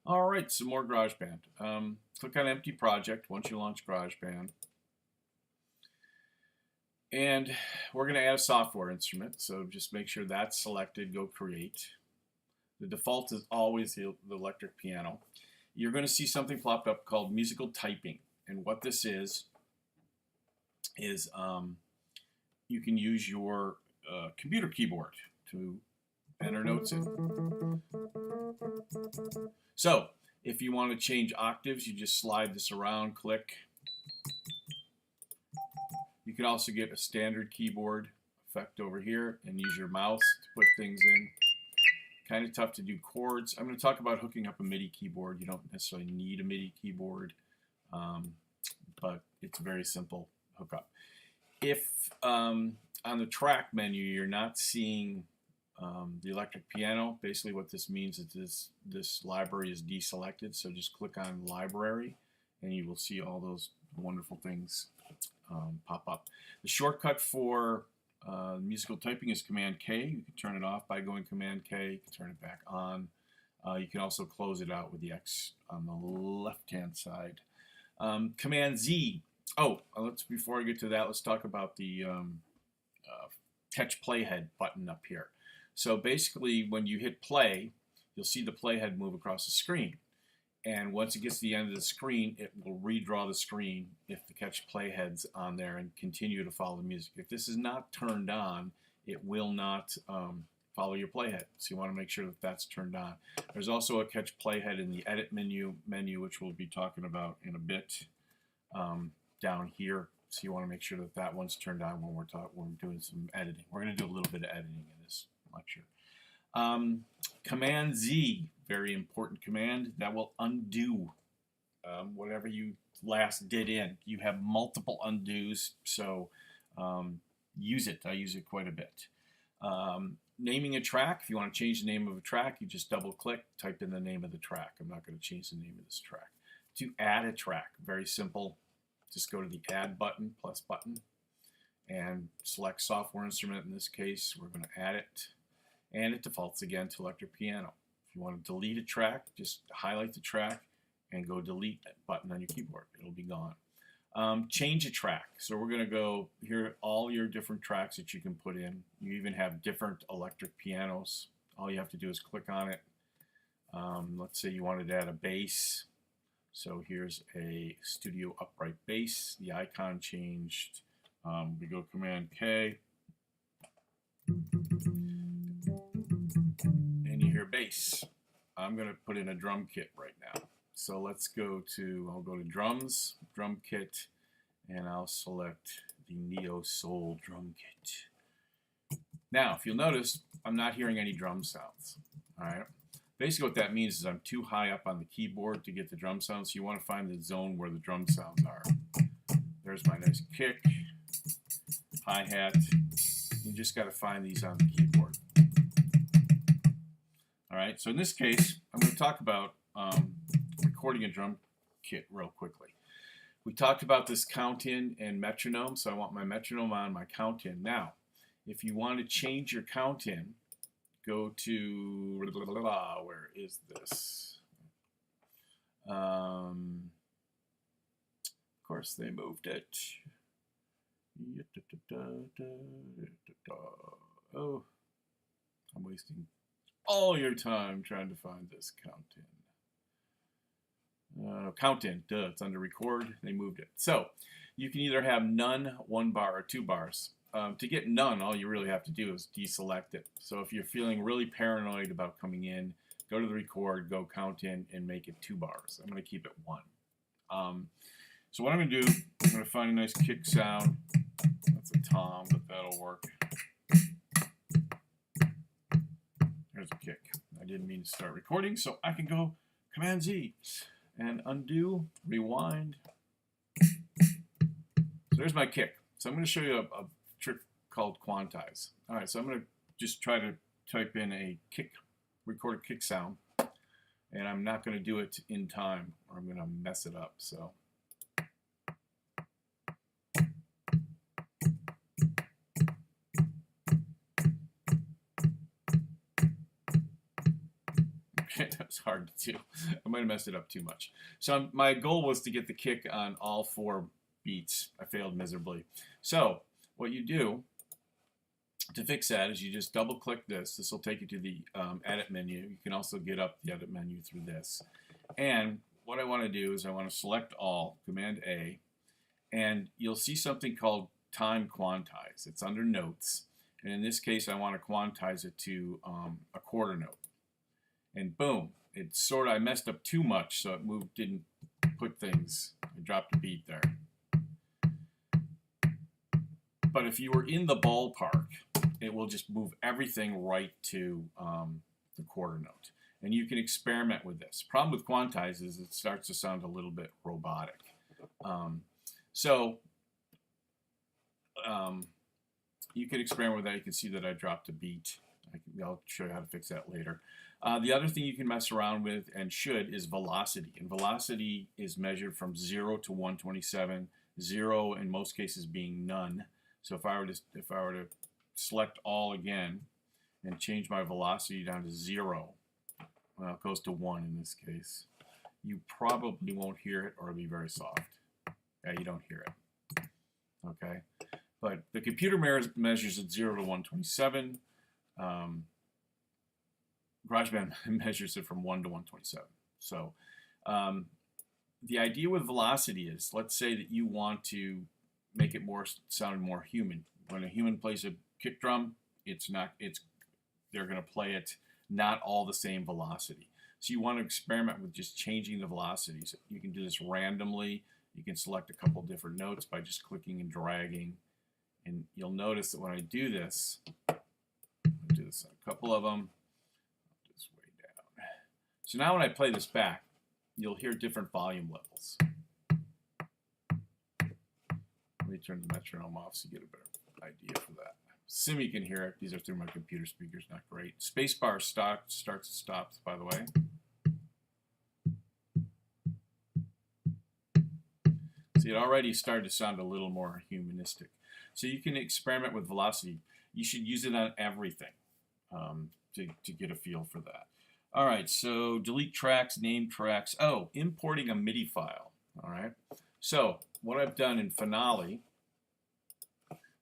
All right, some more GarageBand. Click on Empty Project once you launch GarageBand. And we're going to add a software instrument, so just make sure that's selected, go Create. The default is always the electric piano. You're going to see something pop up called musical typing. And what this is you can use your computer keyboard to enter notes in. So if you want to change octaves, you just slide this around, click. You can also get a standard keyboard effect over here and use your mouse to put things in. Kind of tough to do chords. I'm going to talk about hooking up a Midi keyboard. You don't necessarily need a Midi keyboard, but it's a very simple hookup. If on the track menu you're not seeing the electric piano, basically what this means is this library is deselected, so just click on Library and you will see all those wonderful things pop up. The shortcut for musical typing is Command K. You can turn it off by going Command K. You can turn it back on. You can also close it out with the X on the left-hand side. Command Z. Before I get to that, let's talk about the catch playhead button up here. So basically, when you hit play, you'll see the playhead move across the screen. And once it gets to the end of the screen, it will redraw the screen if the catch playhead's on there and continue to follow the music. If this is not turned on, it will not follow your playhead. So you want to make sure that that's turned on. There's also a catch playhead in the edit menu, which we'll be talking about in a bit down here. So you want to make sure that that one's turned on when we're doing some editing. We're going to do a little bit of editing in this lecture. Command Z, very important command that will undo whatever you last did in. You have multiple undos, so use it. I use it quite a bit. Naming a track, if you want to change the name of a track, you just double click, type in the name of the track. I'm not going to change the name of this track. To add a track, very simple. Just go to the Add button, plus button, and select Software Instrument. In this case, we're going to add it. And it defaults again to electric piano. If you want to delete a track, just highlight the track and go delete that button on your keyboard. It'll be gone. Change a track. So we're going to go here, all your different tracks that you can put in. You even have different electric pianos. All you have to do is click on it. Let's say you wanted to add a bass. So here's a studio upright bass. The icon changed. We go Command K. And you hear bass. I'm going to put in a drum kit right now. So let's go to, I'll go to drums, drum kit, and I'll select the Neo Soul drum kit. Now, if you'll notice, I'm not hearing any drum sounds. All right. Basically what that means is I'm too high up on the keyboard to get the drum sounds, so you want to find the zone where the drum sounds are. There's my nice kick, hi-hat. You just got to find these on the keyboard. All right, so in this case, I'm going to talk about recording a drum kit real quickly. We talked about this count-in and metronome, so I want my metronome on, my count-in. Now, if you want to change your count-in, go to, where is this? Of course, they moved it. Oh, I'm wasting all your time trying to find this count-in. Count-in, duh, it's under record. They moved it. So you can either have none, 1 bar, or 2 bars. To get none, all you really have to do is deselect it. So if you're feeling really paranoid about coming in, go to the record, go count in, and make it 2 bars. I'm going to keep it 1. So what I'm going to do, I'm going to find a nice kick sound. That's a tom, but that'll work. There's a kick. I didn't mean to start recording, so I can go Command Z and undo, rewind. So there's my kick. So I'm going to show you a trick called Quantize. All right, so I'm going to just try to type in a kick, record a kick sound, and I'm not going to do it in time or I'm going to mess it up. So okay, that's hard to do. I might have messed it up too much. So my goal was to get the kick on all 4 beats. I failed miserably. So what you do to fix that is you just double click this. This will take you to the edit menu. You can also get up the edit menu through this. And what I want to do is I want to select all, Command A, and you'll see something called time quantize. It's under notes. And in this case, I want to quantize it to a quarter note. And boom, it sort of, I messed up too much, so it didn't put things, I dropped a beat there. But if you were in the ballpark, it will just move everything right to the quarter note. And you can experiment with this. Problem with Quantize is it starts to sound a little bit robotic. You can experiment with that. You can see that I dropped a beat. I'll show you how to fix that later. The other thing you can mess around with, and should, is velocity. And velocity is measured from 0 to 127. 0 in most cases being none. So if I were to select all again and change my velocity down to 0, well, it goes to 1 in this case, you probably won't hear it, or it'll be very soft. Yeah, you don't hear it. Okay, but the computer measures at 0 to 127. GarageBand measures it from 1 to 127. So the idea with velocity is, let's say that you want to make it sound more human. When a human plays a kick drum, they're going to play it not all the same velocity. So you want to experiment with just changing the velocities. You can do this randomly. You can select a couple different notes by just clicking and dragging. And you'll notice that when I do this, I'll do this on a couple of them. Just way down. So now when I play this back, you'll hear different volume levels. Let me turn the metronome off so you get a better idea for that. Assume you can hear it. These are through my computer speakers, not great. Spacebar starts and stops, by the way. See, it already started to sound a little more humanistic. So you can experiment with velocity. You should use it on everything to get a feel for that. All right, so delete tracks, name tracks. Oh, importing a Midi file. All right. So what I've done in Finale,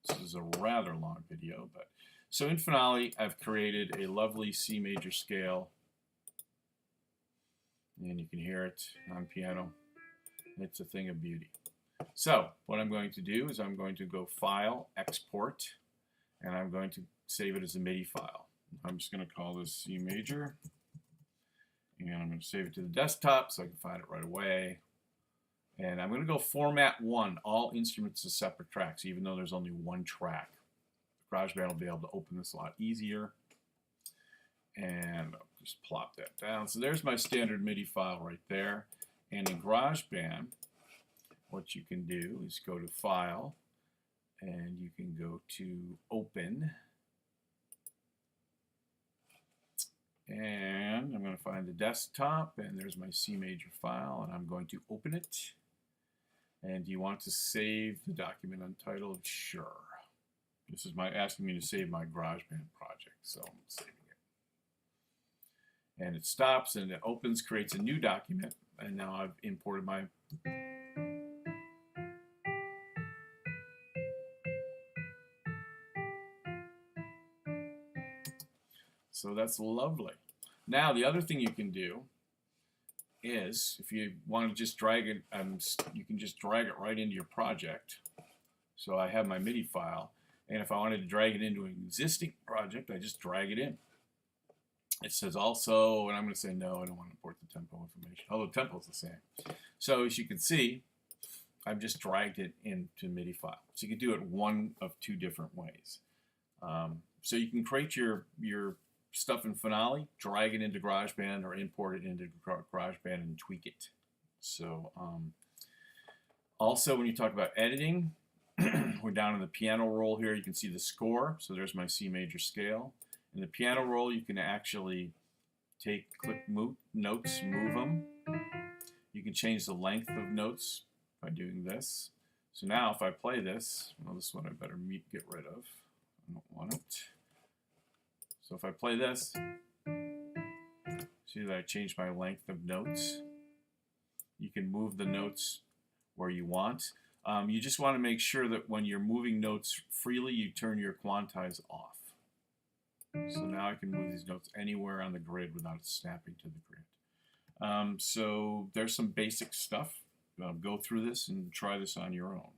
this is a rather long video, but so in Finale, I've created a lovely C major scale, and you can hear it on piano. It's a thing of beauty. So what I'm going to do is I'm going to go File, Export, and I'm going to save it as a Midi file. I'm just going to call this C major, and I'm going to save it to the desktop so I can find it right away. And I'm going to go Format 1, all instruments as separate tracks, even though there's only one track. GarageBand will be able to open this a lot easier. And I'll just plop that down. So there's my standard Midi file right there. And in GarageBand, what you can do is go to File, and you can go to Open. And I'm going to find the desktop, and there's my C major file, and I'm going to open it. And do you want to save the document untitled? Sure. This is asking me to save my GarageBand project, so I'm saving it. And it stops, and it opens, creates a new document, and now I've imported my... So that's lovely. Now the other thing you can do is, if you want to just drag it, you can just drag it right into your project. So I have my Midi file, and if I wanted to drag it into an existing project, I just drag it in. It says also, and I'm going to say no, I don't want to import the tempo information, although the tempo is the same. So as you can see, I've just dragged it into Midi file. So you can do it one of two different ways. So you can create your stuff in Finale, drag it into GarageBand, or import it into GarageBand and tweak it. So also when you talk about editing, we're down in the piano roll here. You can see the score. So there's my C major scale. In the piano roll, you can actually click notes, move them. You can change the length of notes by doing this. So now if I play this, well, this one I better get rid of. I don't want it. So if I play this, See that I changed my length of notes? You can move the notes where you want. You just want to make sure that when you're moving notes freely, you turn your quantize off. So now I can move these notes anywhere on the grid without it snapping to the grid. So there's some basic stuff. Go through this and try this on your own.